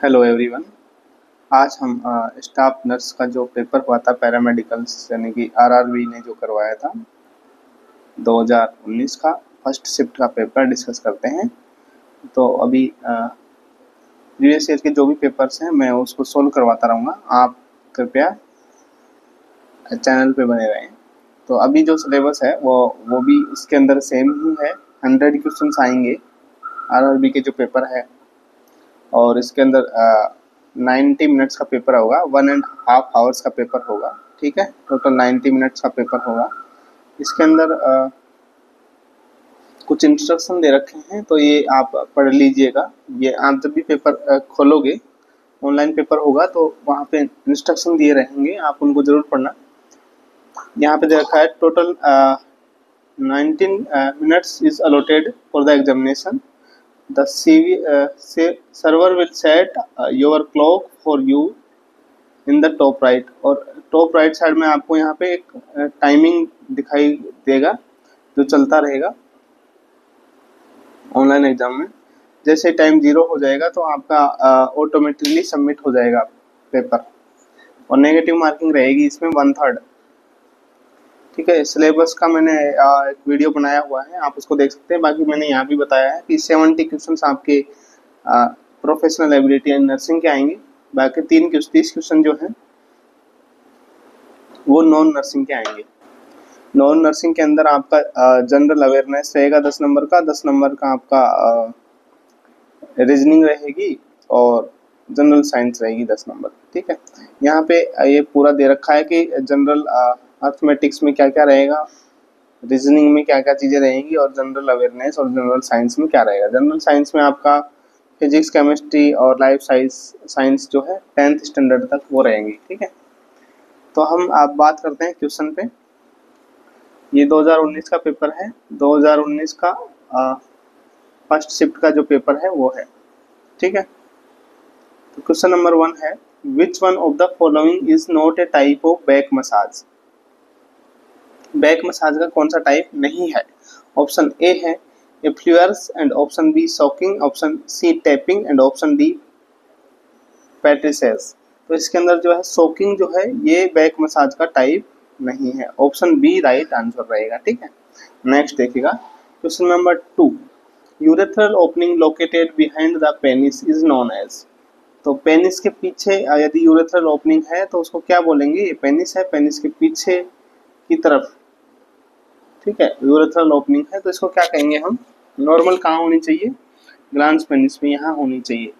Hello everyone. आज हम staff nurse का जो पेपर हुआ था पैरामेडिकल्स यानी कि आरआरबी ने जो करवाया था 2019 का फर्स्ट शिफ्ट का पेपर डिस्कस करते हैं। तो अभी प्रीवियस ईयर के जो भी पेपर्स हैं मैं उसको सोल्व करवाता रहूँगा, आप कृपया चैनल पे बने रहें। तो अभी जो सिलेबस है वो भी इसके अंदर सेम ही है। 100 क्वेश्चन आएंगे आरआरबी के जो पेपर है, और इसके अंदर 90 मिनट्स का पेपर होगा, 1.5 आवर्स का पेपर होगा। ठीक है, टोटल 90 मिनट्स का पेपर होगा। इसके अंदर कुछ इंस्ट्रक्शन दे रखे हैं, तो ये आप पढ़ लीजिएगा। ये आप जब भी पेपर खोलोगे, ऑनलाइन पेपर होगा तो वहाँ पे इंस्ट्रक्शन दिए रहेंगे, आप उनको जरूर पढ़ना। यहाँ पे दे रखा है total 19 minutes is allotted for the examination. The server will set your clock for you in the top right, और टॉप राइट साइड में आपको यहाँ पे एक टाइमिंग दिखाई देगा जो चलता रहेगा ऑनलाइन एग्जाम में। जैसे टाइम 0 हो जाएगा तो आपका ऑटोमेटिकली सबमिट हो जाएगा पेपर, और नेगेटिव मार्किंग रहेगी इसमें 1/3। ठीक है, सिलेबस का मैंने एक वीडियो बनाया हुआ है, आप उसको देख सकते हैं। बाकी मैंने यहाँ भी बताया है कि 70 क्वेश्चन आपके प्रोफेशनल एबिलिटी एंड नर्सिंग के आएंगे। बाकी 30 क्वेश्चन जो हैं वो नॉन नर्सिंग के आएंगे। नॉन नर्सिंग के अंदर आपका जनरल अवेयरनेस रहेगा 10 नंबर का, 10 नंबर का आपका रीजनिंग रहेगी, और जनरल साइंस रहेगी 10 नंबर। ठीक है, यहाँ पे ये पूरा दे रखा है कि जनरल अर्थमेटिक्स में क्या क्या रहेगा, रीजनिंग में क्या क्या चीज़ें रहेंगी, और जनरल अवेयरनेस और जनरल साइंस में क्या रहेगा। जनरल साइंस में आपका फिजिक्स, केमिस्ट्री और लाइफ साइंस जो है 10th स्टैंडर्ड तक वो रहेंगी। ठीक है, तो हम आप बात करते हैं क्वेश्चन पे। ये 2019 का पेपर है। 2019 का फर्स्ट शिफ्ट का जो पेपर है वो है। ठीक है, तो क्वेश्चन नंबर 1 है, which one of the following is not a type of back massage. Back massage का कौन सा टाइप नहीं है? ऑप्शन ए है effleurage, and option B soaking, option C tapping, and option D petrissage. तो इसके अंदर जो है सॉकिंग जो है ये बैक मसाज का टाइप नहीं है। ऑप्शन बी राइट आंसर रहेगा। ठीक है, नेक्स्ट देखिएगा question number 2, urethral opening located behind the penis is known as. तो पेनिस के पीछे यदि यूरेथ्रल ओपनिंग है तो उसको क्या बोलेंगे? ये पेनिस है, पेनिस के पीछे की तरफ, ठीक है, यूरेथ्रल ओपनिंग है तो इसको क्या कहेंगे हम? नॉर्मल कहाँ होनी चाहिए? ग्लांस पेनिस में यहाँ होनी चाहिए।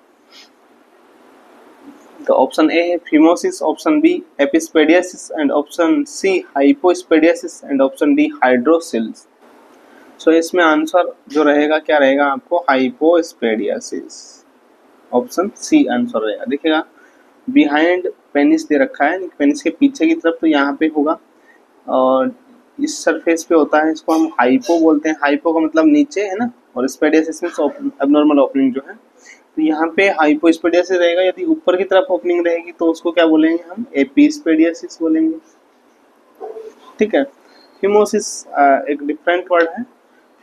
तो ऑप्शन ए है phimosis, option B epispadias, and option C hypospadias, and option D hydroceles. So इसमें आंसर जो रहेगा क्या रहेगा आपको? हाइपोस्पेडियासिस। ऑप्शन सी आंसर रहेगा। देखिएगा बिहाइंड पेनिस दे रखा है, पेनिस के पीछे की तरफ, तो यहाँ पे होगा, और इस सरफेस पे होता है, इसको हम हाइपो बोलते हैं। हाइपो का मतलब नीचे है ना, और स्पेडियासिस में एबनॉर्मल ओपनिंग जो है, तो यहाँ पे हाइपोस्पेडियासिस रहेगा। यदि ऊपर की तरफ ओपनिंग रहेगी तो उसको क्या बोलेंगे हम? एपिस्पेडियासिस बोलेंगे। ठीक है, फिमोसिस एक डिफरेंट वर्ड है।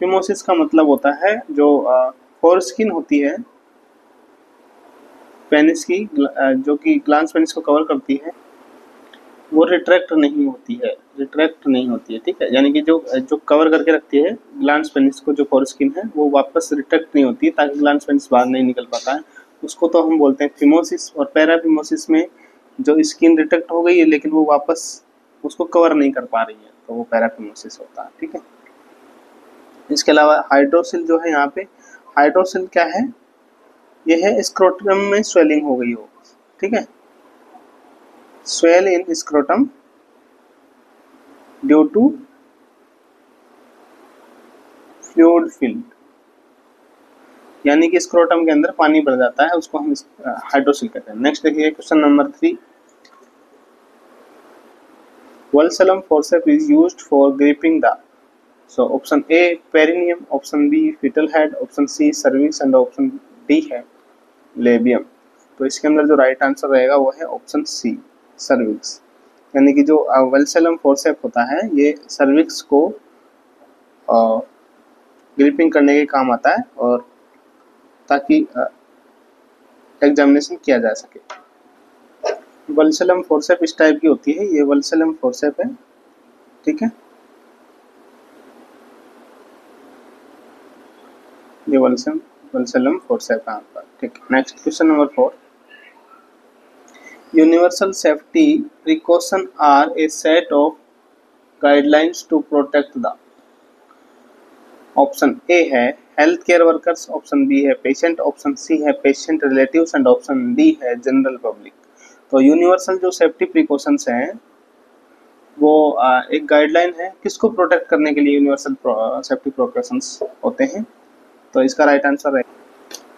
फिमोसिस का मतलब होता है जो फोरस्किन होती है पेनिस की, जो कि ग्लांस पेनिस को कवर करती है, वो रिट्रैक्ट नहीं होती है, रिट्रैक्ट नहीं होती है। ठीक है, यानी कि जो कवर करके रखती है ग्लांस पेनिस को, जो फोरस्किन है, वो वापस रिट्रैक्ट नहीं होती है ताकि ग्लांस पेनिस बाहर नहीं निकल पाता है। उसको तो हम बोलते हैं फिमोसिस। और पैराफिमोसिस में जो स्किन रिट्रैक्ट हो गई है लेकिन वो वापस उसको कवर नहीं कर पा रही है, तो वो पैराफिमोसिस होता है। ठीक है, इसके अलावा हाइड्रोसिल जो है, यहाँ पे हाइड्रोसिल क्या है? ये है स्क्रोटम में स्वेलिंग हो गई हो। ठीक है, swell in scrotum due to fluid filled, यानी कि स्क्रोटम के अंदर पानी भर जाता है, उसको हम हाइड्रोसिल कहते हैं। नेक्स्ट देखिए question number 3, vulsellum forceps is used for gripping the. So option A perineum, option B foetal head, option C cervix, and option D है लेबियम। तो इसके अंदर जो राइट आंसर रहेगा वो है ऑप्शन सी सर्विक्स। यानी कि जो वल्सलम फोर्सेप होता है ये सर्विक्स को ग्रिपिंग करने के काम आता है, और ताकि एग्जामिनेशन किया जा सके। वल्सलम फोर्सेप इस टाइप की होती है, ये वल्सलम फोर्सेप है, ठीक है, ये वल्सलम फोर्सेप है आपका, ठीक है। Next question number 4, universal safety precaution are a set of guidelines to protect the, option A है health care workers, option B है पेशेंट, ऑप्शन सी है patient relatives and option D है जनरल पब्लिक। तो universal जो safety precautions हैं वो एक guideline है किसको प्रोटेक्ट करने के लिए यूनिवर्सल सेफ्टी प्रिकॉशंस होते हैं। तो इसका राइट आंसर है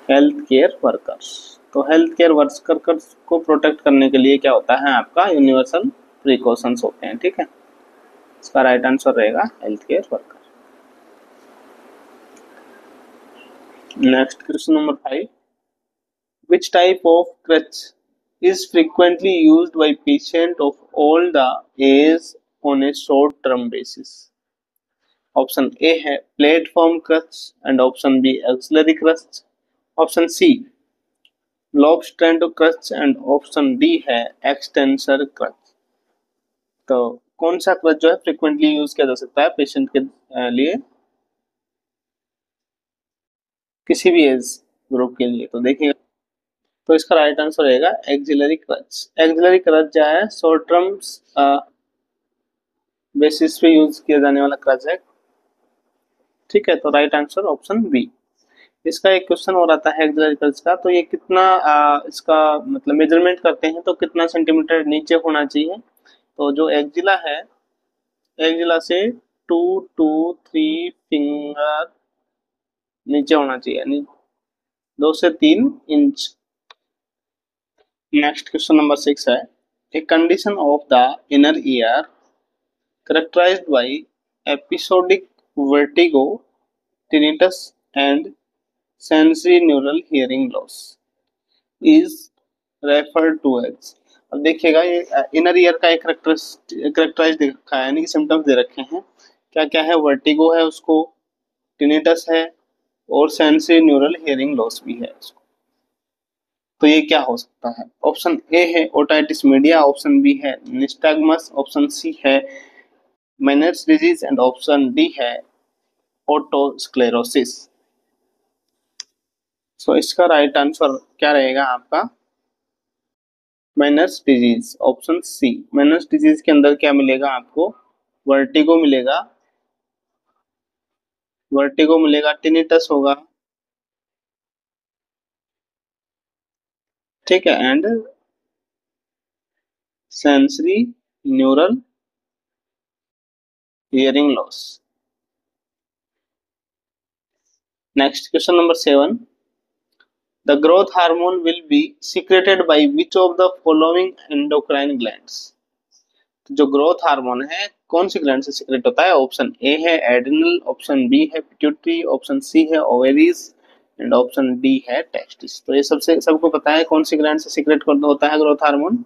हेल्थ केयर वर्कर्स। तो हेल्थ केयर वर्कर्स को प्रोटेक्ट करने के लिए क्या होता है आपका यूनिवर्सल प्रिकॉशंस होते हैं, ठीक है। इसका राइट आंसर रहेगा health care worker. Next question number 5, which type of crutch is frequently used by patient of all the age on a short term basis? Option A है platform crutch and option B axillary crutch, option C Lofstrand crutch and option D है extensor crutch. तो कौन सा creche जो है frequently use किया जा सकता है पेशेंट के लिए किसी भी एज ग्रुप के लिए? तो देखिए, तो इसका राइट आंसर रहेगा एक्सिलरी क्रच। एक्सिलरी क्रच जो है शॉर्ट टर्म बेसिस पे यूज किया जाने वाला क्रच है, ठीक है। तो राइट आंसर ऑप्शन बी। इसका एक क्वेश्चन और आता है एक्सिलरी क्रच का, तो ये कितना इसका मतलब मेजरमेंट करते हैं तो कितना सेंटीमीटर नीचे होना चाहिए। तो जो एक्जिला है, एक्जिला से 2 to 3 फिंगर नीचे होना चाहिए, यानी 2 से 3 इंच। नेक्स्ट क्वेश्चन नंबर 6 है, a condition of the inner ear characterized by episodic vertigo, tinnitus and sensorineural hearing loss is referred to as। अब देखिएगा ये इनर ईयर का एक करेक्टराइज दे रखा है, यानी कि सिम्टम्स दे रखे हैं, क्या क्या है, वर्टिगो है उसको, टिनिटस है और सेंसरी न्यूरल हियरिंग लॉस भी है उसको। तो ये क्या हो सकता है? ऑप्शन ए है ओटाइटिस मीडिया, ऑप्शन बी है निस्टैग्मस, ऑप्शन सी है Meniere's disease and option D है ओटोस्क्लेरोसिस। सो इसका राइट आंसर क्या रहेगा आपका? Meniere's disease, option C. Meniere's disease के अंदर क्या मिलेगा आपको? वर्टिगो मिलेगा, वर्टिगो मिलेगा, टिनिटस होगा, ठीक है, and sensory neural hearing loss. Next question number 7, the growth hormone will be secreted by which of the following endocrine glands. जो ग्रोथ हार्मोन है कौन सी ग्लैंड से सीक्रेट होता है? ऑप्शन ए है एड्रिनल, ऑप्शन बी है पिट्यूटरी, ऑप्शन सी है ovaries and option D है टेस्टिस। तो ये सबसे सबको पता है कौन सी ग्लैंड से सीक्रेट होता है ग्रोथ हार्मोन?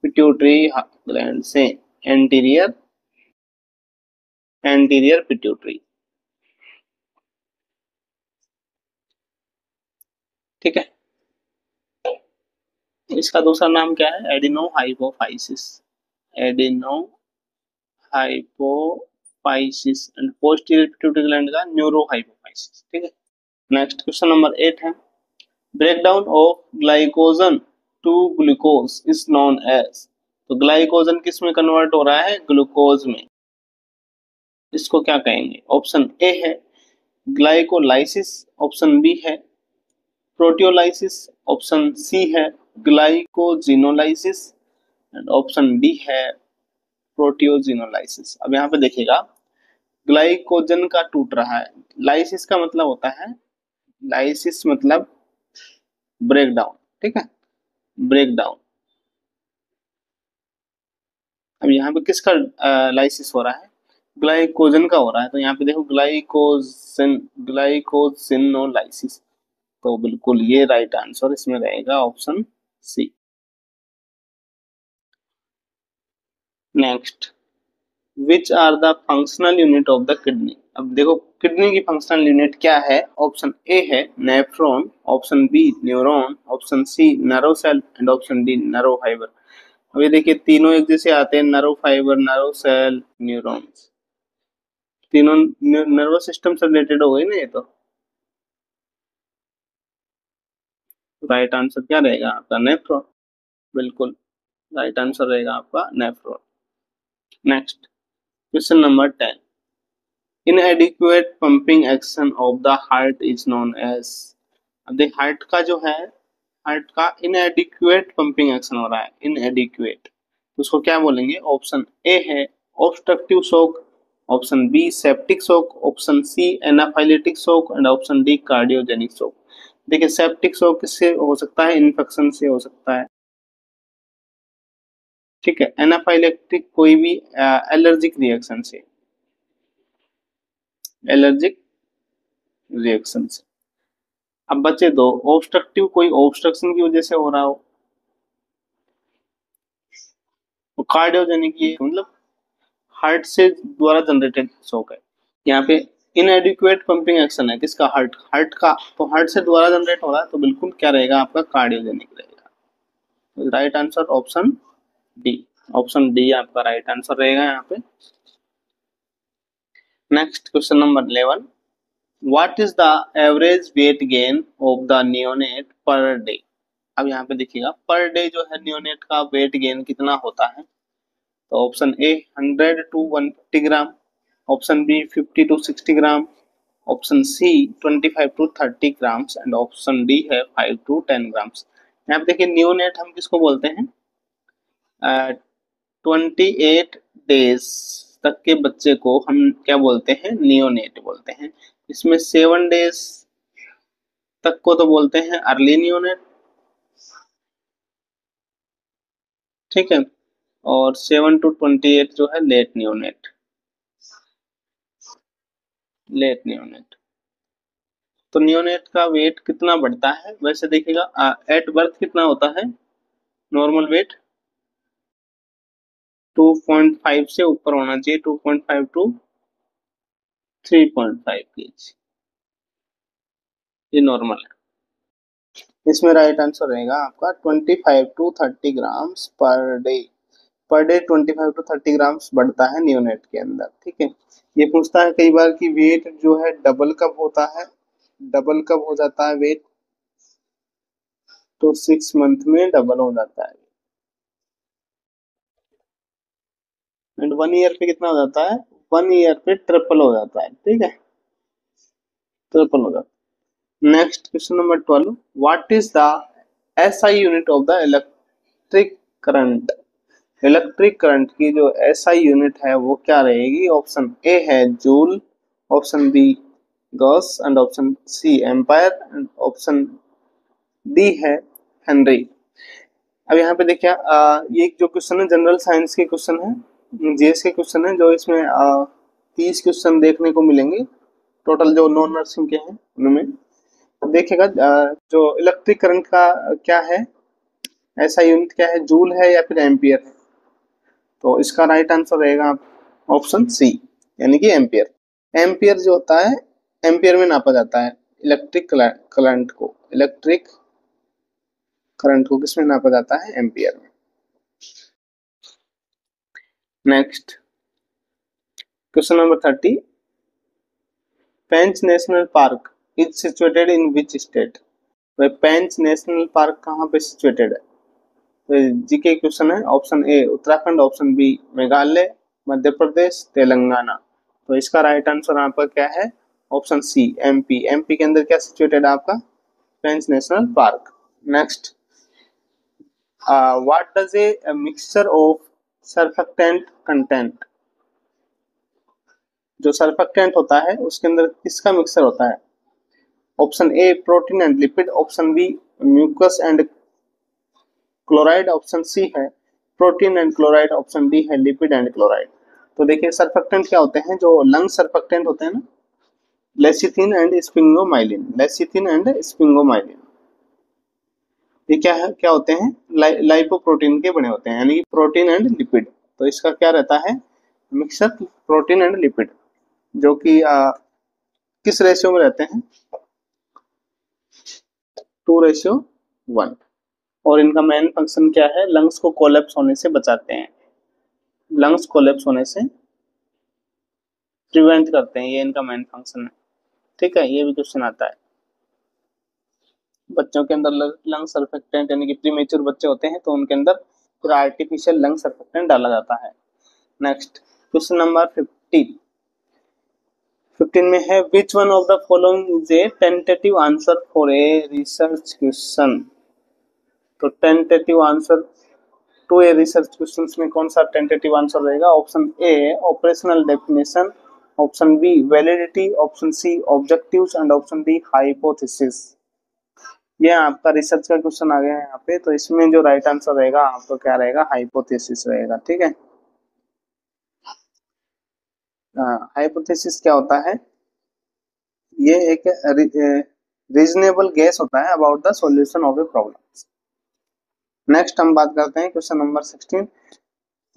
पिट्यूटरी ग्लैंड से, एंटीरियर पिट्यूटरी, ठीक है। इसका दूसरा नाम क्या है? Adeno hypophysis, adeno hypophysis and posterior pituitary gland का न्यूरो हाइपोफाइसिस, ठीक है। नेक्स्ट क्वेश्चन नंबर 8 है, breakdown of glycogen to glucose is known as. तो ग्लाइकोजन किस में कन्वर्ट हो रहा है? ग्लूकोज में। इसको क्या कहेंगे? ऑप्शन ए है ग्लाइकोलाइसिस, ऑप्शन बी है प्रोटियोलाइसिस, ऑप्शन सी है ग्लाइकोजिनोलाइसिस एंड ऑप्शन डी है प्रोटियोजिनोलाइसिस। अब यहाँ पे देखिएगा ग्लाइकोजन का टूट रहा है, लाइसिस का मतलब होता है, लाइसिस मतलब ब्रेक डाउन, ठीक है, ब्रेक डाउन। अब यहाँ पे किसका लाइसिस हो रहा है? ग्लाइकोजन का हो रहा है। तो यहाँ पे देखो ग्लाइकोजिनोलाइसिस, तो बिल्कुल ये राइट आंसर इसमें रहेगा option C. Next, which are the functional unit of the kidney. अब देखो किडनी की फंक्शनल यूनिट क्या है। ऑप्शन ए है nephron, option B neuron, option C nerve cell and option D nerve fibre. अब ये देखिए तीनों एक जैसे आते हैं, nerve fibre, nerve cell, neurons, तीनों नर्वस सिस्टम से रिलेटेड हो गए ना ये तो। राइट आंसर क्या रहेगा आपका? नेफ्रॉन। बिल्कुल राइट आंसर रहेगा आपका nephron. Next question number 10, inadequate pumping action of the heart is known as। अब देख हार्ट का जो है, हार्ट का inadequate pumping action हो रहा है, inadequate, तो उसको क्या बोलेंगे? ऑप्शन ए है obstructive shock, option B septic shock, option C anaphylactic shock and option D cardiogenic shock. देखिए सेप्टिक शॉक किससे हो सकता है? इन्फेक्शन से हो सकता है, ठीक है। एनाफाइलेक्टिक कोई भी एलर्जिक रिएक्शन से, एलर्जिक रिएक्शन से। अब बचे दो, ऑब्स्ट्रक्टिव कोई ऑब्स्ट्रक्शन की वजह से हो रहा हो, कार्डियोजेनिक ये मतलब हार्ट से द्वारा जनरेटेड शॉक है। यहाँ पे इनएडिक्वेट पंपिंग एक्शन है किसका? हार्ट, हार्ट का, तो हार्ट से द्वारा जनरेट हो रहा है तो बिल्कुल क्या रहेगा आपका? कार्डियोजेनिक रहेगा। Right answer option D, option D आपका राइट आंसर रहेगा यहाँ पे। Next question number 11, what is the average weight gain of the neonate per day. अब यहाँ पे देखिएगा पर डे जो है नियोनेट का वेट गेन कितना होता है। तो option A 100 to 150 gram, option B 50 to 60 gram, option C 25 to 30 grams and option D है 5 to 10 ग्राम्स। यहाँ पे देखिए नियोनेट हम किसको बोलते हैं? 28 डेज तक के बच्चे को हम क्या बोलते हैं? नियोनेट बोलते हैं। इसमें 7 डेज तक को तो बोलते हैं अर्ली नियोनेट, ठीक है, और 7 to 28 जो है लेट नियोनेट, लेट नियोनेट। तो नियोनेट का वेट कितना बढ़ता है? वैसे देखिएगा एट बर्थ कितना होता है नॉर्मल वेट? 2.5 से ऊपर होना चाहिए, 2.5 to 3.5 kg, ये नॉर्मल है। इसमें राइट आंसर रहेगा आपका 25 to 30 grams per day. Per day 25 to 30 grams बढ़ता है नियोनेट के अंदर, ठीक है। ये पूछता है कई बार कि वेट जो है डबल कब होता है, डबल कब हो जाता है वेट? तो 6 मंथ में डबल हो जाता है। एंड 1 ईयर पे कितना हो जाता है? 1 ईयर पे ट्रिपल हो जाता है, ठीक है, ट्रिपल हो जाता है। Next question number 12, what is the SI unit of the electric current. Electric current की जो एसआई यूनिट है वो क्या रहेगी? ऑप्शन ए है joule, option B gauss and option C ampere and option D है हेनरी। अब यहाँ पे देखिए ये जो क्वेश्चन है जनरल साइंस के क्वेश्चन है, जीएस के क्वेश्चन है, जो इसमें 30 क्वेश्चन देखने को मिलेंगे टोटल जो नॉन नर्सिंग के हैं उनमें। देखिएगा जो इलेक्ट्रिक करंट का क्या है, ऐसा यूनिट क्या है? जूल है या फिर एम्पियर है? तो इसका राइट आंसर रहेगा ऑप्शन सी, यानी कि एम्पियर। एम्पियर जो होता है, एम्पियर में नापा जाता है इलेक्ट्रिक करंट को, इलेक्ट्रिक करंट को किसमें नापा जाता है? एम्पियर में। Next question number 30, Pench national park is situated in which state. Pench national park कहाँ पे सिचुएटेड है? जीके क्वेश्चन है। Option A Uttarakhand, option B Meghalaya, Madhya Pradesh, Telangana. तो इसका राइट आंसर आपका क्या है? Option C MP. एमपी के अंदर क्या सिचुएटेड है आपका? Pench national park. Next, what does a mixture of surfactant content. जो सर्फेक्टेंट होता है उसके अंदर किसका मिक्सचर होता है? Option A protein and lipid, option B mucus and chloride, option C है protein and chloride, option D है लिपिड एंड क्लोराइड। तो देखिए सर्फेक्टेंट क्या होते हैं? जो लंग सर्फेक्टेंट होते हैं ना, लेसिथिन एंड स्पिंगोमाइलिन, लेसिथिन एंड स्पिंगोमाइलिन, ये क्या है, क्या होते हैं? लाइपोप्रोटीन के बने होते हैं, यानी प्रोटीन एंड लिपिड। तो इसका क्या रहता है? Mixer protein and lipid. जो कि किस रेशियो में रहते हैं, 2:1। और इनका मेन फंक्शन क्या है, लंग्स को कोलैप्स होने से बचाते हैं, लंग्स कोलैप्स होने से प्रिवेंट करते हैं, ये इनका मेन फंक्शन है। ठीक है, ये भी क्वेश्चन आता है। बच्चों के अंदर लंग सर्फेक्टेंट यानी कि प्रीमेच्योर बच्चे होते हैं तो उनके अंदर पूरा आर्टिफिशियल लंग सर्फेक्टेंट डाला जाता है। नेक्स्ट क्वेश्चन नंबर 15 में है, which one of the following is a tentative answer for a research question. तो tentative answer to a research question में कौन सा टेंटेटिव आंसर रहेगा? Option A operational definition, option B validity, option C objectives and option D hypothesis. ये आपका research का question आ गया है यहाँ पे, तो इसमें जो राइट आंसर रहेगा आपको क्या रहेगा? हाइपोथेसिस रहेगा। ठीक है, हाइपोथेसिस क्या होता है? ये एक रीजनेबल गेस होता है about the solution of a problem. Next हम बात करते हैं question number 16,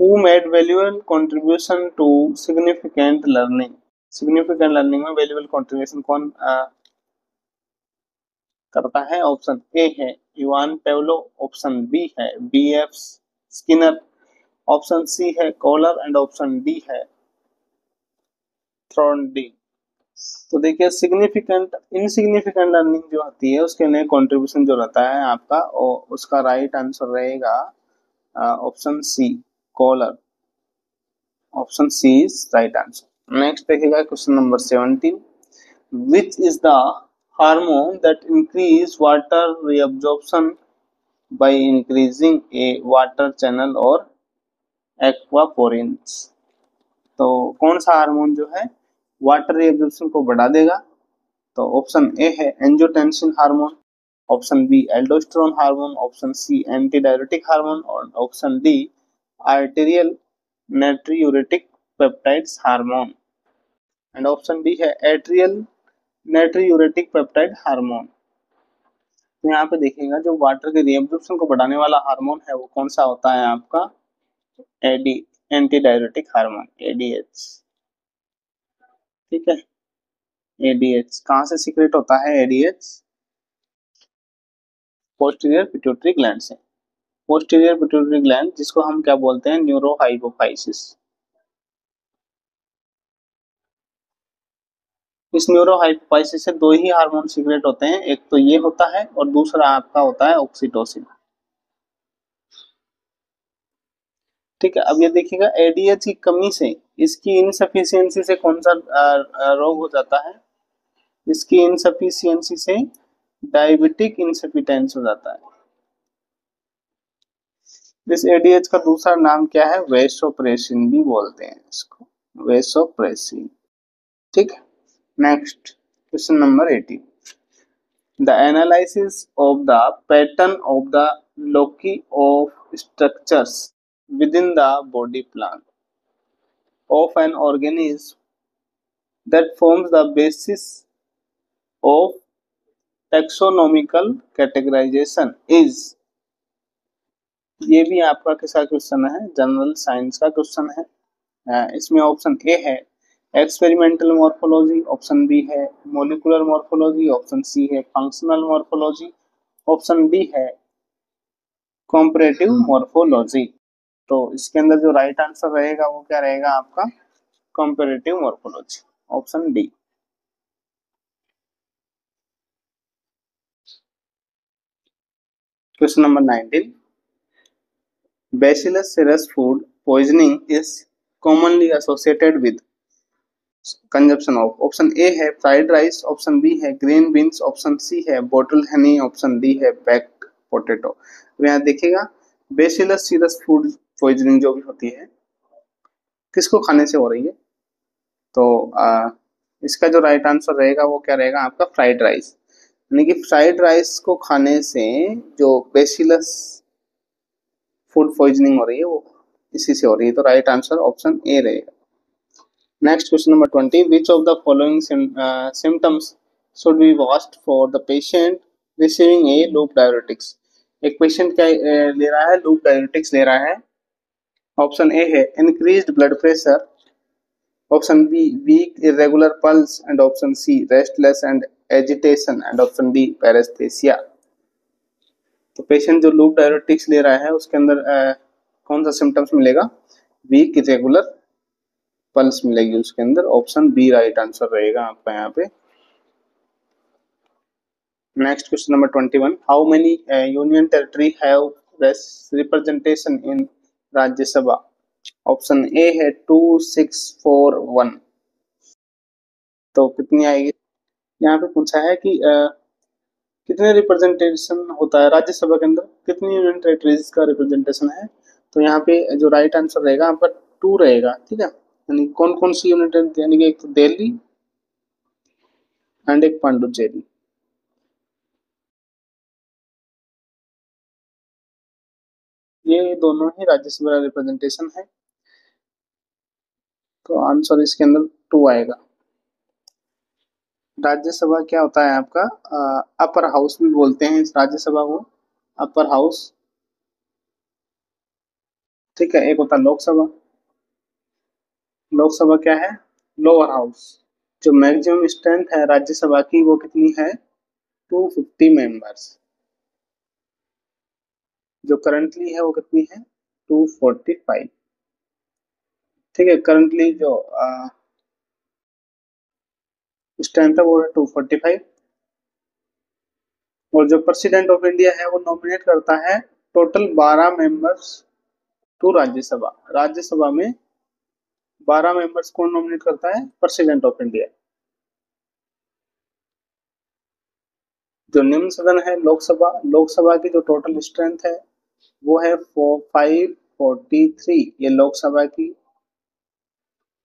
who made valuable contribution to significant learning. Significant learning में वैल्यूएबल कंट्रीब्यूशन कौन करता है? ऑप्शन ए है इवान पेवलो, ऑप्शन बी है BF स्किनर, ऑप्शन सी है कॉलर एंड ऑप्शन डी है थ्रॉन्डी। तो देखिए सिग्निफिकेंट इनसिग्निफिकेंट लर्निंग जो होती है उसके लिए कंट्रीब्यूशन जो रहता है आपका, और उसका राइट आंसर रहेगा option C collar. Option C is right answer. Next देखिएगा question number 17, which is the hormone that increase water reabsorption by increasing a water channel or aquaporins। तो कौन सा हार्मोन जो है वाटर रिएब्जॉर्प्शन को बढ़ा देगा? तो ऑप्शन ए है angiotensin hormone, option B aldosterone hormone, option C anti diuretic hormone और option D arterial natriuretic peptides hormone. And option D है एट्रियल नाट्रियूरेटिक पेप्टाइड हार्मोन। तो यहाँ पे देखिएगा जो वाटर के रिएब्जॉर्प्शन को बढ़ाने वाला हार्मोन है वो कौन सा होता है आपका? AD anti diuretic hormone, ADH. ठीक है, एडीएच कहाँ से सीक्रेट होता है? एडीएच पोस्टीरियर पिट्यूटरी ग्लैंड से। पोस्टीरियर पिट्यूटरी ग्लैंड जिसको हम क्या बोलते हैं? न्यूरोहाइपोफाइसिस। इस न्यूरोहाइपोफाइसिस से दो ही हार्मोन सीक्रेट होते हैं, एक तो ये होता है और दूसरा आपका होता है ऑक्सीटोसिन। ठीक है, अब ये देखिएगा एडीएच की कमी से, इसकी इनसफिशियंसी से कौन सा रोग हो जाता है? इसकी इनसफिशियंसी से डायबिटिक इंसफिशियंस हो जाता है। इस एडीएच का दूसरा नाम क्या है? वेसोप्रेसिन भी बोलते हैं इसको, वेसोप्रेसिन। ठीक है, next question number 18, the analysis of the pattern of the Loki of structures within the body plan of an organism that forms the basis of taxonomical categorization is। ये भी आपका किसका क्वेश्चन है? जनरल साइंस का question है। इसमें option A है experimental morphology, option B है मोलिकुलर मॉर्फोलॉजी, ऑप्शन सी है फंक्शनल मॉर्फोलॉजी, ऑप्शन डी है कॉम्परेटिव मॉर्फोलॉजी। तो इसके अंदर जो राइट आंसर रहेगा वो क्या रहेगा आपका? Comparative morphology, option D. Question number 19, Bacillus cereus food poisoning is commonly associated with consumption of. Option A है फ्राइड राइस, ऑप्शन बी है ग्रीन बीन्स, ऑप्शन सी है बॉटल हनी, ऑप्शन डी है baked potato. तो यहाँ देखिएगा bacillus cereus food poisoning जो भी होती है किसको खाने से हो रही है? तो इसका जो राइट आंसर रहेगा वो क्या रहेगा आपका? Fried rice. यानी कि फ्राइड राइस को खाने से जो बैसिलस फूड पॉइजनिंग हो रही है वो इसी से हो रही है। तो राइट आंसर ऑप्शन ए रहेगा। Next question number 20, which of the following symptoms should be watched for the patient receiving A loop diuretics. एक पेशेंट क्या ले रहा है? लूप डायरेटिक्स ले रहा है। ऑप्शन ए है increased blood pressure, option B weak irregular pulse and option C restless and agitation and option D paresthesia. तो पेशेंट जो लूप डायरेटिक्स ले रहा है उसके अंदर कौन सा सिम्टम्स मिलेगा? वीक इरेगुलर पल्स मिलेगी उसके अंदर। ऑप्शन बी राइट आंसर रहेगा आपका यहाँ पे। Next question number 21, how many union territory have representation in Rajya Sabha? Option A है 2, 6, 4, 1। तो कितनी आएगी? यहाँ पे पूछा है कि कितने रिप्रेजेंटेशन होता है राज्यसभा के अंदर, कितनी यूनियन टेरिटरीज का रिप्रेजेंटेशन है? तो यहाँ पे जो राइट आंसर रहेगा यहाँ पर 2 रहेगा। ठीक है, यानी कौन कौन सी यूनियन टेरिटरी, यानी कि एक तो दिल्ली एंड एक पांडुचेरी। ये दोनों ही राज्यसभा रिप्रेजेंटेशन है, तो आंसर इसके अंदर 2 आएगा। राज्यसभा क्या होता है आपका? अपर हाउस भी बोलते हैं इस राज्यसभा को, अपर हाउस। ठीक है, एक होता है लोकसभा। लोकसभा क्या है? Lower house. जो मैक्सिमम स्ट्रेंथ है राज्यसभा की वो कितनी है? 250 मेंबर्स। जो करंटली है वो कितनी है? 245। ठीक है, करंटली जो स्ट्रेंथ है वो है 245। और जो प्रेसिडेंट ऑफ इंडिया है वो नॉमिनेट करता है total 12 members to Rajya Sabha. Rajya Sabha में 12 मेंबर्स कौन नॉमिनेट करता है? President of India. जो निम्न सदन है लोकसभा, लोकसभा की जो टोटल स्ट्रेंथ है वो है 543। ये लोकसभा की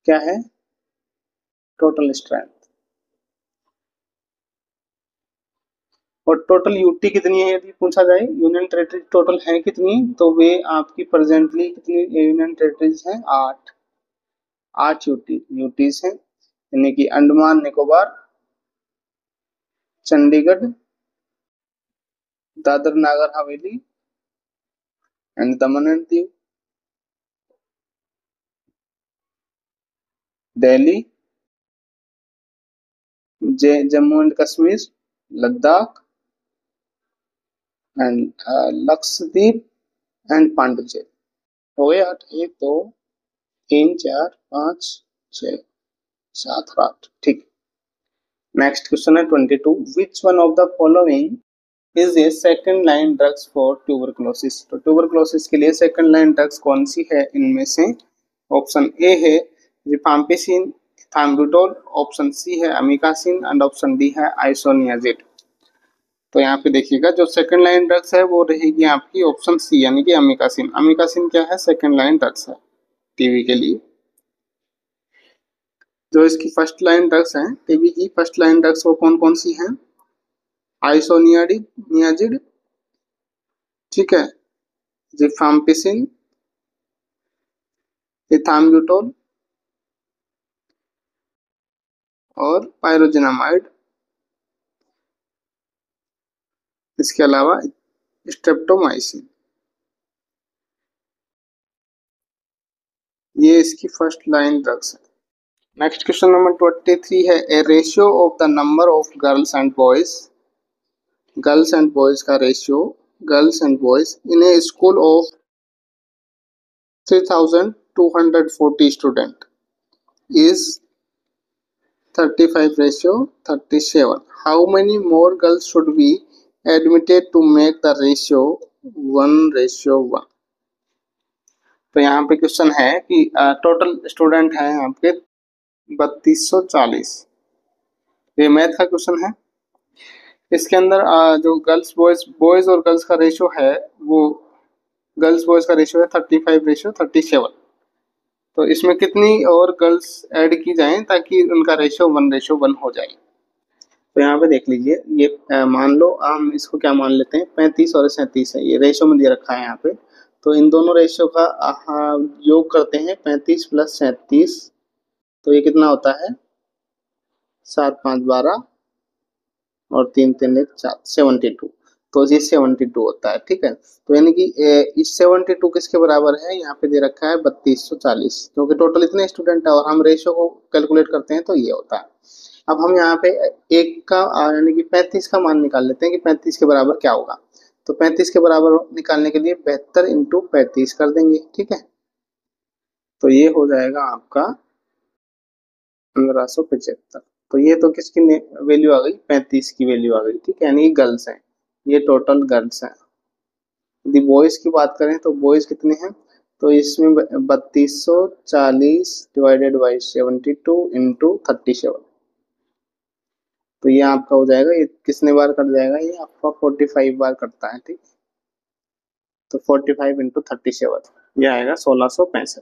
क्या है? Total strength. और टोटल यूटी कितनी है यदि पूछा जाए, यूनियन टेरिटरी टोटल है कितनी, तो वे आपकी प्रेजेंटली कितनी यूनियन टेरिटरीज हैं? 8। 8 यूटीज हैं, यानी कि अंडमान निकोबार, चंडीगढ़, दादर नागर Haveli and Daman and Diu, Delhi, Jammu and Kashmir, Ladakh and Lakshadweep and Pondicherry. हो गए 8। 1, 2, 3, 4, 5, 6, 7 और 8। ठीक। नेक्स्ट क्वेश्चन है 22, विच one of the following is A second line drugs for tuberculosis? तो ट्यूबरकुलोसिस के लिए सेकंड लाइन ड्रग्स कौन सी है इनमें से? ऑप्शन ए है रिफाम्पिसिन, थाम्बुटोल, ऑप्शन सी है अमीकासिन एंड ऑप्शन डी है आइसोनियाजिड। तो यहाँ पे देखिएगा जो सेकंड लाइन ड्रग्स है वो रहेगी आपकी ऑप्शन सी, यानी कि अमीकासिन। अमीकासिन क्या है? सेकंड लाइन ड्रग्स है टीबी के लिए। जो इसकी फर्स्ट लाइन ड्रग्स हैं, टीबी की फर्स्ट लाइन ड्रग्स वो कौन कौन सी हैं? आइसोनियाजिड, ठीक है, रिफाम्पिसिन, इथाम्बुटोल और पायरोजिनामाइड। इसके अलावा स्ट्रेप्टोमाइसिन। ये इसकी फर्स्ट लाइन ड्रग्स है। नेक्स्ट क्वेश्चन नंबर 23 है, a ratio of the number of girls and boys, girls and boys का ratio, girls and boys in a school of 3240 student is 35:37. How many more girls should be admitted to make the ratio 1:1? तो यहाँ पे question है कि total student हैं आपके 3240। ये math का क्वेश्चन है। इसके अंदर जो गर्ल्स बॉयज और गर्ल्स का रेशियो है वो गर्ल्स बॉयज का रेशियो है 35:37। तो इसमें कितनी और गर्ल्स ऐड की जाएं ताकि उनका रेशियो 1:1 हो जाए? तो यहाँ पे देख लीजिए, ये मान लो हम इसको क्या मान लेते हैं, 35 और 37 है, ये रेशियो में दे रखा है यहाँ पे। तो इन दोनों रेशियो का योग करते हैं, 35 + 37, तो ये कितना होता है? 7, 5, 12 और 3, 3, 1, 4, 72। तो ये 72 होता है, ठीक है। तो यानी कि इस 72 किसके बराबर है, यहाँ पे दे रखा है 3240, क्योंकि टोटल इतने स्टूडेंट है और हम रेशियो को कैलकुलेट करते हैं तो ये होता है। अब हम यहाँ पे एक का यानी कि 35 का मान निकाल लेते हैं कि 35 के बराबर क्या होगा। तो 35 के बराबर निकालने के लिए 72 इंटू 35 कर देंगे, ठीक है। तो ये हो जाएगा आपका 1575। तो ये तो किसकी वैल्यू आ गई, 35 की वैल्यू आ गई, ठीक है। यानी गर्ल्स हैं, ये टोटल गर्ल्स हैं। यदि बॉयज की बात करें तो बॉयज कितने हैं, तो इसमें 3240 डिवाइडेड बाई 72 इंटू 37। तो ये आपका हो जाएगा, ये कितने बार कट जाएगा, ये आपका 45 बार कटता है, ठीक। तो 45 इंटू 37 ये आएगा 1665।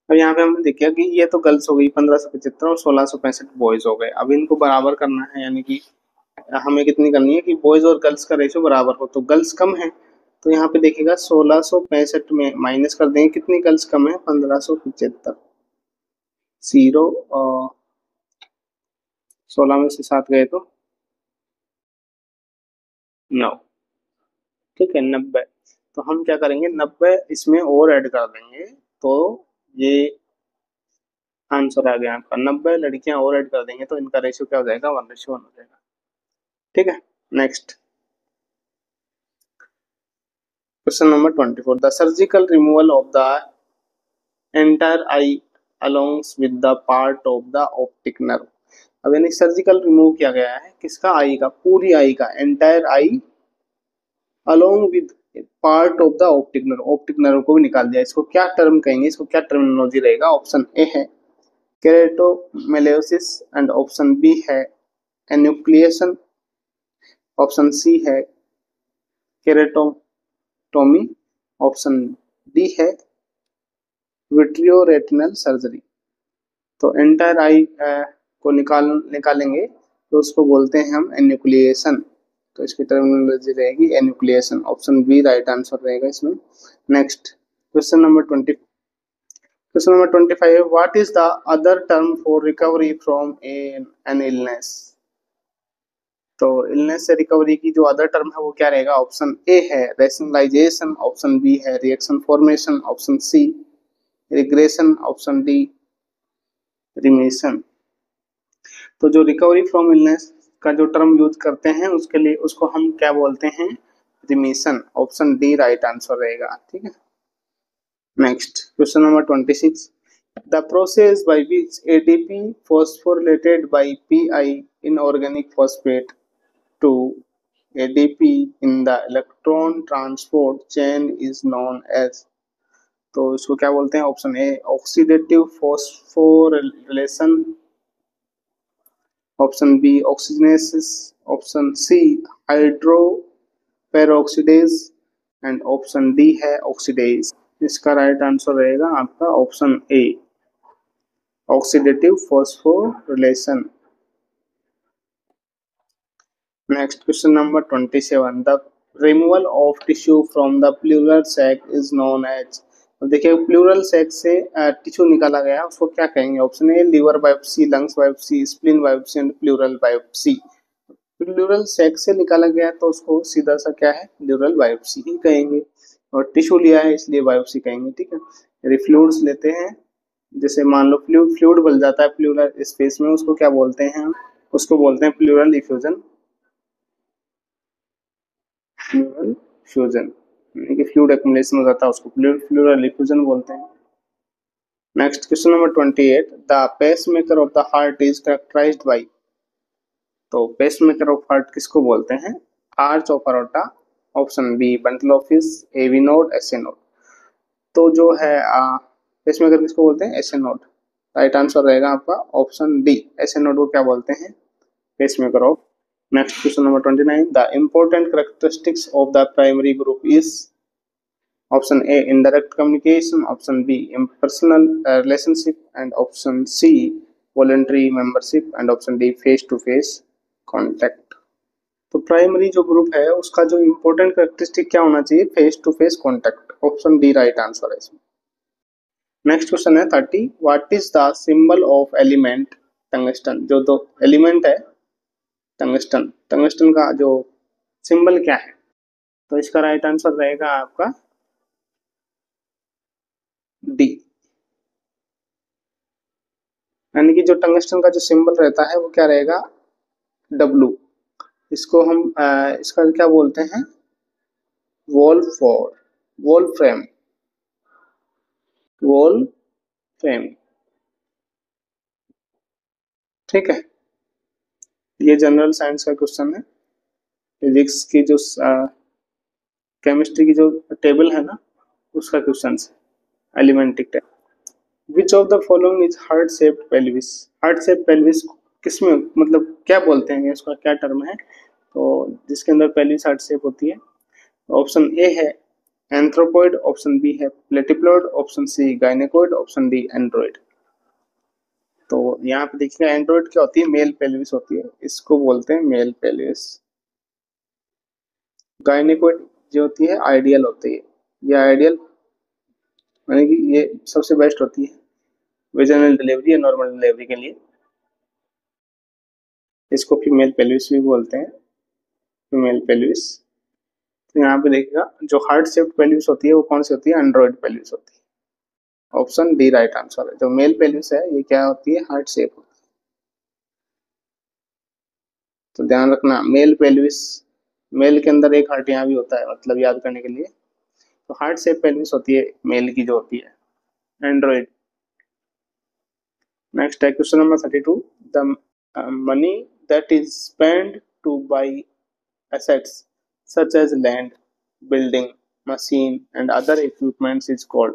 अब यहाँ पे हमने देखा कि ये तो गर्ल्स हो गई 1575 और 1665 बॉयज हो गए। अब इनको बराबर करना है, यानी कि हमें कितनी करनी है कि बॉयज और गर्ल्स का रेशियो बराबर हो। तो गर्ल्स कम है, तो यहाँ पे देखिएगा 1665 में माइनस कर देंगे, कितनी गर्ल्स कम है, 1575। जीरो 16 में से 7 गए तो 9, ठीक है, 90। तो हम क्या करेंगे, 90 इसमें और ऐड कर देंगे, तो ये आंसर आ गया आपका। 90 लड़कियां और ऐड कर देंगे तो इनका रेशियो क्या हो जाएगा, 1:1 हो जाएगा, ठीक है। Next question number 24, the surgical removal of the entire eye alongs with the part of the optic nerve. अब यानी सर्जिकल रिमूव किया गया है किसका, आई का, पूरी आई का, entire I along with part of the optic nerve, optic nerve को भी निकाल दिया। इसको क्या टर्म कहेंगे, इसको क्या टर्मिनोलॉजी रहेगा। ऑप्शन ए है केरेटोमेलियोसिस एंड ऑप्शन बी है एन्यूक्लिएशन, ऑप्शन सी है केरेटोटोमी, ऑप्शन डी है विट्रियोरेटिनल सर्जरी। तो एंटायर आई को निकालेंगे तो उसको बोलते हैं हम एन्यूक्लिएशन। तो इसकी टर्मिनोलॉजी रहेगी एन्यूक्लिएशन, ऑप्शन बी राइट आंसर रहेगा इसमें। Next question number 20, question number 25, what is the other term for recovery from an illness. तो इलनेस से रिकवरी की जो अदर टर्म है वो क्या रहेगा, ऑप्शन ए है रेशनलाइजेशन, ऑप्शन बी है reaction formation, option C regression, option D remission. तो जो रिकवरी फ्रॉम इलनेस का जो टर्म यूज करते हैं उसके लिए उसको हम क्या बोलते हैं, remission, option D right answer रहेगा, ठीक है। Next question number 26, the process by which ADP phosphorylated by Pi inorganic phosphate to ADP in the electron transport chain is known as। तो इसको क्या बोलते हैं, option A oxidative phosphorylation, option B oxygenesis, option C hydro peroxidase and option D है oxidase. इसका right answer रहेगा आपका option A oxidative phosphorylation. Next question number 27, the removal of tissue from the pleural sac is known as. देखिए pleural sac से tissue निकाला गया उसको क्या कहेंगे, option A liver biopsy, lungs biopsy, spleen biopsy and pleural biopsy. Pleural sac से निकाला गया तो उसको सीधा सा क्या है, प्लूरल बायोप्सी ही कहेंगे, और टिश्यू लिया है इसलिए बायोप्सी कहेंगे, ठीक है। यदि फ्लूइड्स लेते हैं, जैसे मान लो फ्लूइड बल जाता है प्लूरल स्पेस में, उसको क्या बोलते हैं, उसको बोलते हैं प्लूरल इफ्यूजन, प्लूरल फ्यूजन, यानी कि फ्लूइड एक्युमुलेशन हो जाता है उसको प्लूरल इफ्यूजन बोलते हैं। Next question number 28, the pacemaker of the heart is characterised by. तो पेसमेकर ऑफ हार्ट किसको बोलते हैं, arch of aorta, option B bundle of His, AV node, SA node. तो जो है पेसमेकर किसको बोलते हैं, एसए नोड। राइट आंसर रहेगा आपका ऑप्शन डी, एसए नोड को क्या बोलते हैं, pacemaker of. Next question number 29, the important characteristics of the primary group is, option A indirect communication, option B impersonal relationship and option C voluntary membership and option D face to face contact। तो primary जो group है उसका जो important characteristic क्या होना चाहिए, face to face contact, option D right answer है इसमें। नेक्स्ट क्वेश्चन है 30, what is the symbol of element tungsten. जो दो एलिमेंट है टंगस्टन, टंगस्टन का जो सिंबल क्या है, तो इसका राइट आंसर रहेगा आपका डी। यानी कि जो टंगस्टन का जो सिंबल रहता है वो क्या रहेगा, डब्लू। इसको हम इसका क्या बोलते हैं, वोल्फ्राम, वोल्फ्रेम, वोल्फ्रेम। ठीक है, ये जनरल साइंस का क्वेश्चन है। फिजिक्स की जो केमिस्ट्री की जो टेबल है ना, उसका क्वेश्चन है, elementic table. Which of the following is heart shaped pelvis. Heart shape pelvis किसमें, मतलब क्या बोलते हैं, इसका क्या टर्म है, तो जिसके अंदर पेल्विस हार्ट शेप होती है। ऑप्शन ए है एंथ्रोपॉइड, ऑप्शन बी है platypelloid, option C gynaecoid, option D android. तो यहाँ पे देखिएगा एंड्रॉइड क्या होती है, मेल पेल्विस होती है, इसको बोलते हैं मेल पेल्विस। गायनेकोइड जो होती है आइडियल होती है, ये आइडियल यानी कि ये सबसे बेस्ट होती है वेजाइनल डिलीवरी या नॉर्मल डिलीवरी के लिए। इसको फीमेल पेल्विस भी बोलते हैं, फीमेल पेल्विस। तो यहाँ पे देखिएगा जो हार्ट शेप्ड पेल्विस होती है वो कौन सी होती है, एंड्रॉइड पेल्विस होती है। ऑप्शन डी राइट आंसर है। जो मेल पेल्विस है ये क्या होती है, हार्ट शेप होती है। तो ध्यान रखना, मेल पेल्विस, मेल के अंदर एक हार्ट यहाँ भी होता है, मतलब याद करने के लिए। तो हार्ट शेप पेल्विस होती है मेल की जो होती है, एंड्रॉइड। नेक्स्ट है question number 32। The money that is spend two by assets such as land, building, machine and other equipments is called।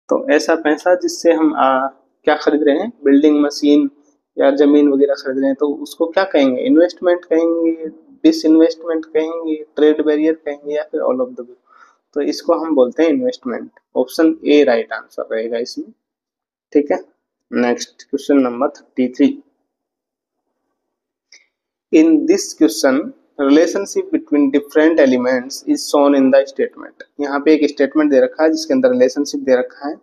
तो ऐसा पैसा जिससे हम क्या खरीद रहे हैं, बिल्डिंग, मशीन या जमीन वगैरह खरीद रहे हैं, तो उसको क्या कहेंगे, इन्वेस्टमेंट कहेंगे, डिसइन्वेस्टमेंट कहेंगे, ट्रेड बैरियर कहेंगे, या फिर ऑल ऑफ द। तो इसको हम बोलते हैं investment. Option A right answer रहेगा इसमें। ठीक है, next question number 33। In this question, relationship between different elements is shown in the statement। यहाँ पे एक स्टेटमेंट दे रखा है जिसके अंदर रिलेशनशिप दे रखा है।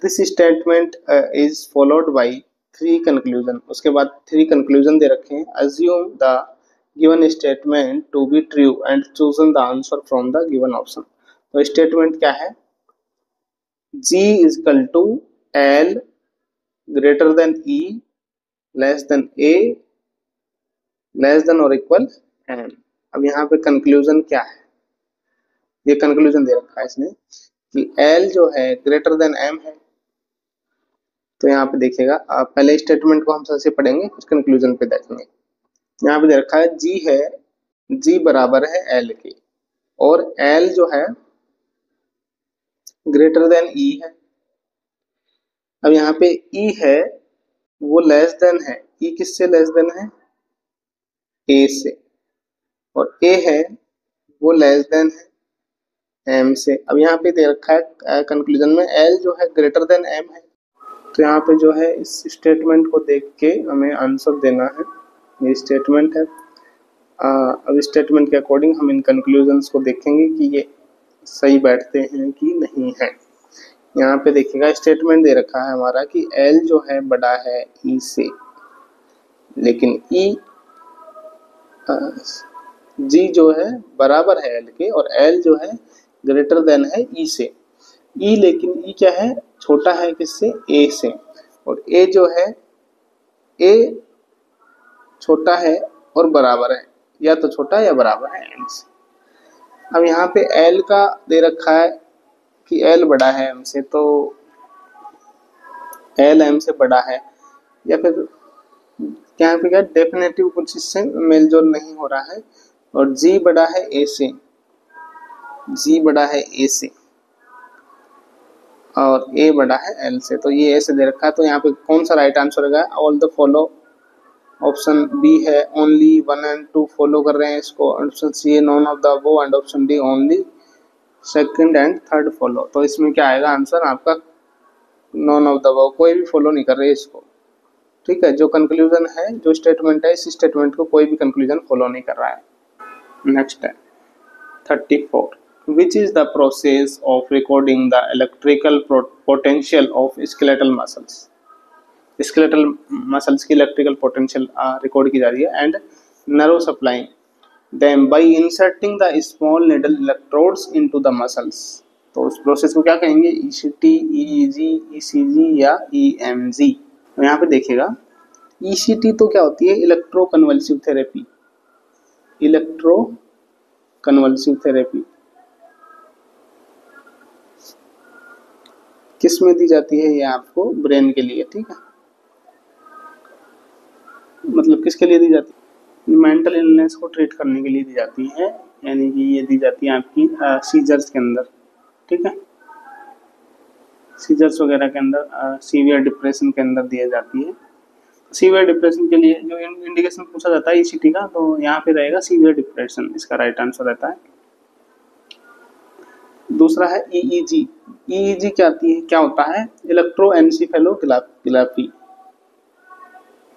This statement is followed by three conclusion। उसके बाद थ्री कंक्लूजन दे रखे हैं। Assume the given statement to be true and chosen the answer from the given option। तो स्टेटमेंट क्या है, G is equal to L greater than E less than A less than और equal M. अब यहाँ पे conclusion क्या है, ये कंक्लूजन दे रखा है इसने कि एल जो है ग्रेटर देन एम है। तो यहाँ पे देखिएगा, आप पहले स्टेटमेंट को हम सबसे पढ़ेंगे फिर कंक्लूजन पे देखेंगे। यहाँ पे दे रखा है जी है, जी बराबर है एल के, और एल जो है ग्रेटर देन ई है। अब यहाँ पे ई है वो लेस देन है, ई किससे लेस देन है, ए से, और ए है वो लेस देन है एम से। अब यहाँ पे दे रखा है कंक्लूजन में एल जो है ग्रेटर देन एम है। तो यहाँ पे जो है इस स्टेटमेंट को देख के हमें आंसर देना है, ये स्टेटमेंट है। अब स्टेटमेंट के अकॉर्डिंग हम इन कंक्लूजन्स को देखेंगे कि ये सही बैठते हैं कि नहीं है। यहाँ पे देखिएगा स्टेटमेंट दे रखा है हमारा कि एल जो है बड़ा है ई से, लेकिन ई जी जो है बराबर है एल के, और एल जो है ग्रेटर देन है ई से। ई लेकिन ई क्या है, छोटा है किससे, ए से, और ए जो है ए छोटा है और बराबर है, या तो छोटा या बराबर है एम से। अब यहाँ पे एल का दे रखा है कि एल बड़ा है एम से, तो एल एम से बड़ा है, या फिर यहाँ पे क्या डेफिनेटिव कुछ इससे मेलजोल नहीं हो रहा है, और जी बड़ा है ए से, जी बड़ा है ए से, और ए बड़ा है एल से। तो ये ऐसे दे रखा है, तो यहाँ पे कौन सा राइट आंसर होगा, all the follow. Option B है ओनली 1 and 2 फॉलो कर रहे हैं इसको, ऑप्शन सी है none of the above, and option D only second and third follow. तो इसमें क्या आएगा आंसर आपका, नॉन ऑफ द अबव, कोई भी फॉलो नहीं कर रहे इसको। ठीक है, जो कंक्लूजन है, जो स्टेटमेंट है, इस स्टेटमेंट को कोई भी कंक्लूजन फॉलो नहीं कर रहा है। नेक्स्ट है 34। Which is the process of recording the electrical potential of skeletal muscles? Skeletal muscles की electrical potential रिकॉर्ड की जा रही है, and nerve supplying them by inserting the small needle electrodes into the muscles। तो उस process को क्या कहेंगे, ईसीटी, ईईजी, ईसीजी या ईएमजी। तो यहाँ पे देखिएगा ईसीटी तो क्या होती है, electro convulsive therapy. Electro convulsive therapy किस में दी जाती है, ये आपको ब्रेन के लिए, ठीक है, मतलब किसके लिए दी जाती है, मेंटल इलनेस को ट्रीट करने के लिए दी जाती है, यानी कि ये दी जाती है आपकी सीजर्स के अंदर, ठीक है, सीजर्स वगैरह के अंदर, सीवियर डिप्रेशन के अंदर दी जाती है। सीवियर डिप्रेशन के लिए जो इंडिकेशन पूछा जाता है ईसीटी का, तो यहाँ पे रहेगा सीवियर डिप्रेशन, इसका राइट आंसर रहता है। दूसरा है ईईजी। ईईजी क्या होता है, इलेक्ट्रोएन्सेफेलोग्राफी।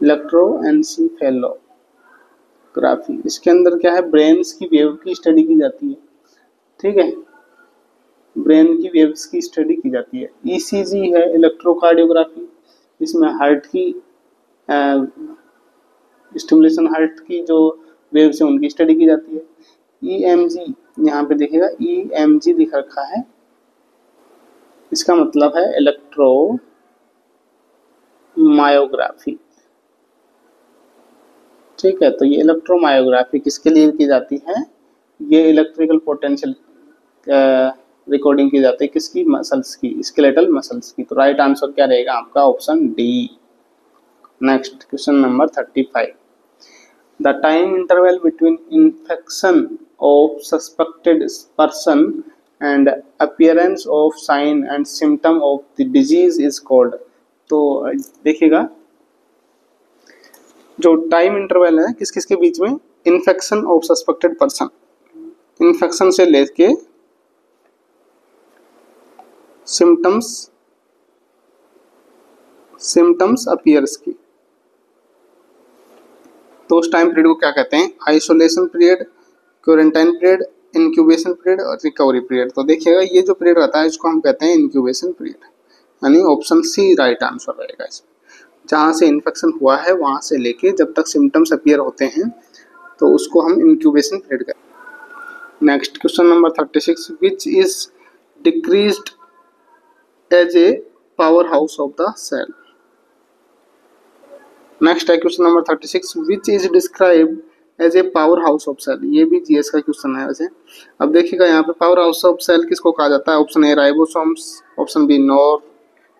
इलेक्ट्रोएन्सेफेलोग्राफी इसके अंदर क्या है, ब्रेन्स की वेव की स्टडी की जाती है, ठीक है, ब्रेन की वेव्स की स्टडी की जाती है। ईसीजी है इलेक्ट्रोकार्डियोग्राफी, इसमें हार्ट की स्टिमुलेशन, हार्ट की जो वेव्स है उनकी स्टडी की जाती है। ईएमजी, यहाँ पे देखिएगा ईएमजी दिख रखा है, इसका मतलब है इलेक्ट्रोमायोग्राफी, ठीक है। तो ये इलेक्ट्रोमायोग्राफी किसके लिए की जाती है, ये इलेक्ट्रिकल पोटेंशियल रिकॉर्डिंग की जाती है किसकी, मसल्स की, स्केलेटल मसल्स की। तो राइट आंसर क्या रहेगा आपका, option D. Next question number 35। The time interval between infection of suspected person and appearance of sign and symptom of the disease is called। तो देखिएगा जो टाइम इंटरवल है किस किस के बीच में, infection of suspected person, infection से लेके सिम्टम्स अपीयर्स की, तो उस टाइम पीरियड को क्या कहते हैं, isolation period, quarantine period, incubation period और रिकवरी पीरियड। तो देखिएगा ये जो पीरियड रहता है इसको हम कहते हैं इंक्यूबेशन पीरियड, यानी ऑप्शन सी राइट आंसर रहेगा इसमें। जहाँ से इन्फेक्शन हुआ है वहाँ से लेके जब तक सिम्टम्स अपीयर होते हैं तो उसको हम इंक्यूबेशन पीरियड कहते हैं। Next question number 36, which is decreased as a power house of the cell. Next है question number 36, which is described as a power house of cell. ये भी जीएस का क्वेश्चन है वैसे। अब देखिएगा यहाँ पे पावर हाउस ऑफ सेल किसको कहा जाता है, option A ribosomes, option B nor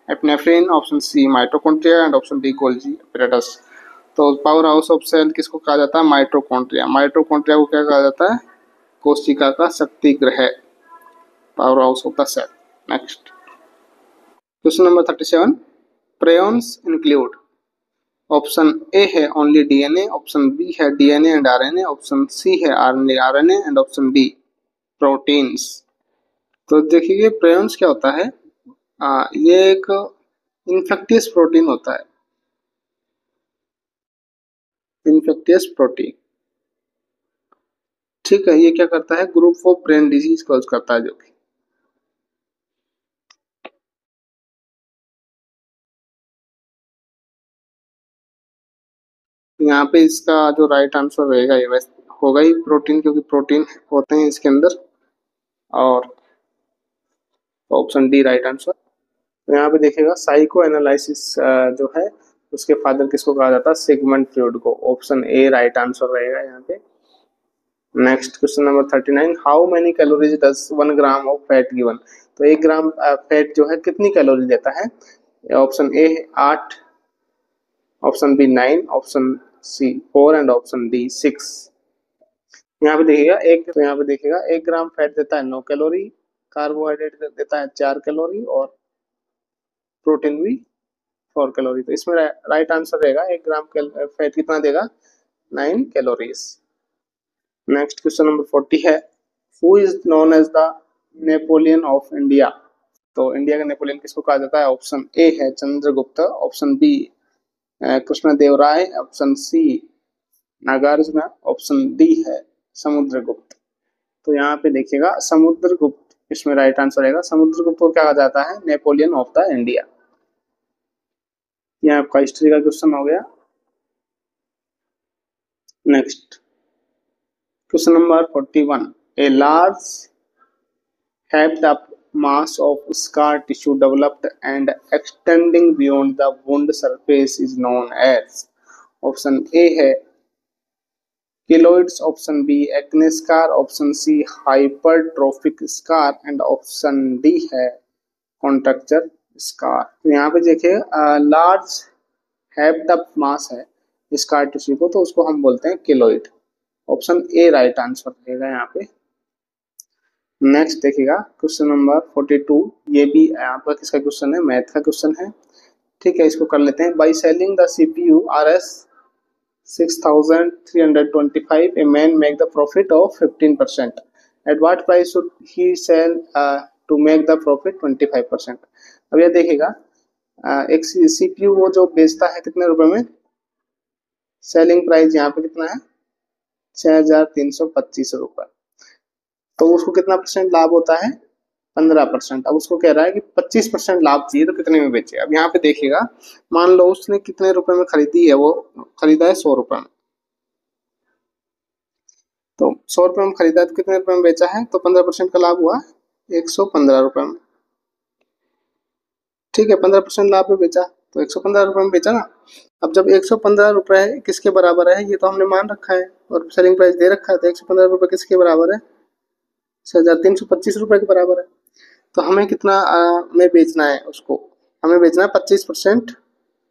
epinephrine, option C mitochondria and option D Golgi apparatus. तो पावर हाउस ऑफ सेल किसको कहा जाता है, माइटोकॉन्ड्रिया। माइटोकॉन्ड्रिया को क्या कहा जाता है, कोशिका का शक्ति ग्रह, power house of the cell. Next question number 37, prions include, option A है ओनली डीएनए, ऑप्शन बी है DNA and RNA, option C है RNA RNA and option D proteins. तो देखिए प्रेयॉन्स क्या होता है, ये एक इन्फेक्टियस प्रोटीन होता है, इन्फेक्टियस प्रोटीन, ठीक है। ये क्या करता है, group of brain disease cause करता है, जो कि यहाँ पे इसका जो राइट आंसर रहेगा ये वैसे होगा ही प्रोटीन, क्योंकि प्रोटीन होते हैं इसके अंदर, और ऑप्शन डी राइट आंसर। तो यहाँ पे देखिएगा साइको एनालिसिस जो है उसके फादर किसको कहा जाता है, सिगमंड फ्रॉइड को। ऑप्शन ए राइट आंसर रहेगा यहाँ पे। Next question number 39, how many calories does 1 gram of fat given. तो 1 ग्राम फैट जो है कितनी कैलोरी देता है, option A 8, option B 9, option C 4 and option D 6। यहाँ पे देखिएगा तो यहाँ पे देखिएगा 1 ग्राम फैट देता है 9 कैलोरी, कार्बोहाइड्रेट देता है 4 कैलोरी और प्रोटीन भी 4 कैलोरी। तो इसमें राइट आंसर रहेगा 1 ग्राम फैट कितना देगा, 9 कैलोरीज। नेक्स्ट क्वेश्चन नंबर 40 है, who is known as the Napoleon of India. तो इंडिया का नेपोलियन किसको कहा जाता है, ऑप्शन ए है Chandragupta, option B Krishnadevaraya, option C Nagarjuna, option D है समुद्रगुप्त। तो यहाँ पे देखिएगा समुद्रगुप्त इसमें राइट आंसर रहेगा। समुद्रगुप्त को क्या कहा जाता है, नेपोलियन ऑफ द इंडिया। यह आपका हिस्ट्री का क्वेश्चन हो गया। Next question number 41, a large have the mass of scar tissue developed and extending beyond the wound surface is known as, option A है keloids, option B acne scar, option C hypertrophic scar and option D है contracture scar. तो यहाँ पे देखिए large have the mass है scar tissue को, तो उसको हम बोलते हैं keloid. Option A right answer रहेगा यहाँ पे। नेक्स्ट देखिएगा क्वेश्चन नंबर 42, ये भी आपका किसका क्वेश्चन है, मैथ का क्वेश्चन है। ठीक है, इसको कर लेते हैं। By selling the CPU RS 6325 a man make the profit of 15%. At what price should he sell to make the profit 25%? अब यह देखिएगा एक CPU वो जो बेचता है कितने रुपए में, सेलिंग प्राइस यहाँ पे कितना है 6325 रुपए, तो उसको कितना परसेंट लाभ होता है 15%। अब उसको कह रहा है कि 25% लाभ चाहिए तो कितने में बेचे। अब यहाँ पे देखिएगा, मान लो उसने कितने रुपए में खरीदी है, वो खरीदा है 100 रुपए में, तो 100 रुपए में खरीदा है तो कितने रुपए में बेचा है, तो 15% का लाभ हुआ 115 रुपए में। ठीक है, 15% लाभ में बेचा तो 115 रुपए में बेचा ना। अब जब 115 रुपए किसके बराबर है, ये तो हमने मान रखा है और सेलिंग प्राइस दे रखा है, तो 115 रुपए किसके बराबर है 6325 रुपए के बराबर है। तो हमें कितना में बेचना है उसको, हमें बेचना है 25%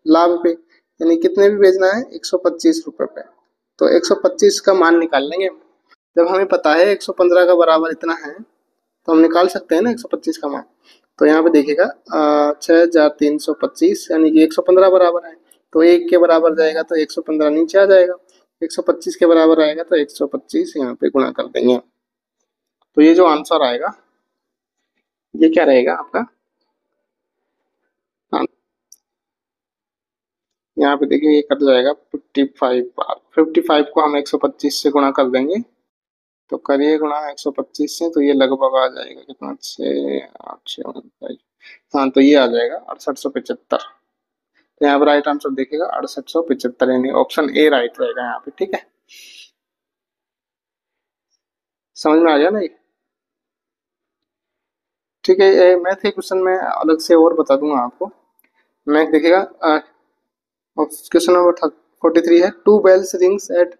लाभ पे, यानी कितने भी बेचना है 125 रुपए पे। तो 125 का मान निकाल लेंगे। जब हमें पता है 115 का बराबर इतना है तो हम निकाल सकते हैं ना 125 का मान। तो यहाँ पे देखिएगा 6325 यानी कि 115 बराबर है, तो 1 के बराबर जाएगा तो 115 नीचे आ जाएगा, 125 के बराबर आएगा तो 125 यहाँ पे गुणा कर देंगे। तो ये जो आंसर आएगा ये क्या रहेगा आपका, हाँ यहाँ पे देखिए ये कट जाएगा 55 बार, 55 को हम 125 से गुणा कर देंगे, तो करिए गुणा 125 से, तो ये लगभग आ जाएगा कितना 6 हाँ, तो ये आ जाएगा 6875। तो यहाँ पर राइट आंसर देखिएगा 6875, यानी ऑप्शन ए राइट रहेगा यहाँ पे। ठीक है, समझ में आ गया ना ये। ठीक है, मैथ के क्वेश्चन में अलग से और बता दूंगा आपको। मैथ देखिएगा क्वेश्चन नंबर 43 है, two bells rings at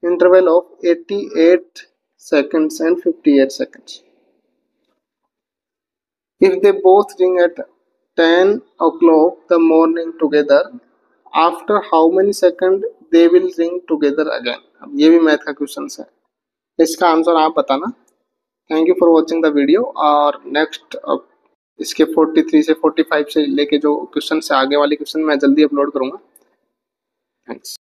interval of 88 seconds and 58 seconds. If they both ring at 10 o'clock the morning together, after how many seconds they will ring together again? अब ये भी मैथ का question है, इसका answer आप बताना। Thank you for watching the video. और next इसके 43 से 45 से लेके जो क्वेश्चन से आगे वाले क्वेश्चन मैं जल्दी अपलोड करूंगा। थैंक्स।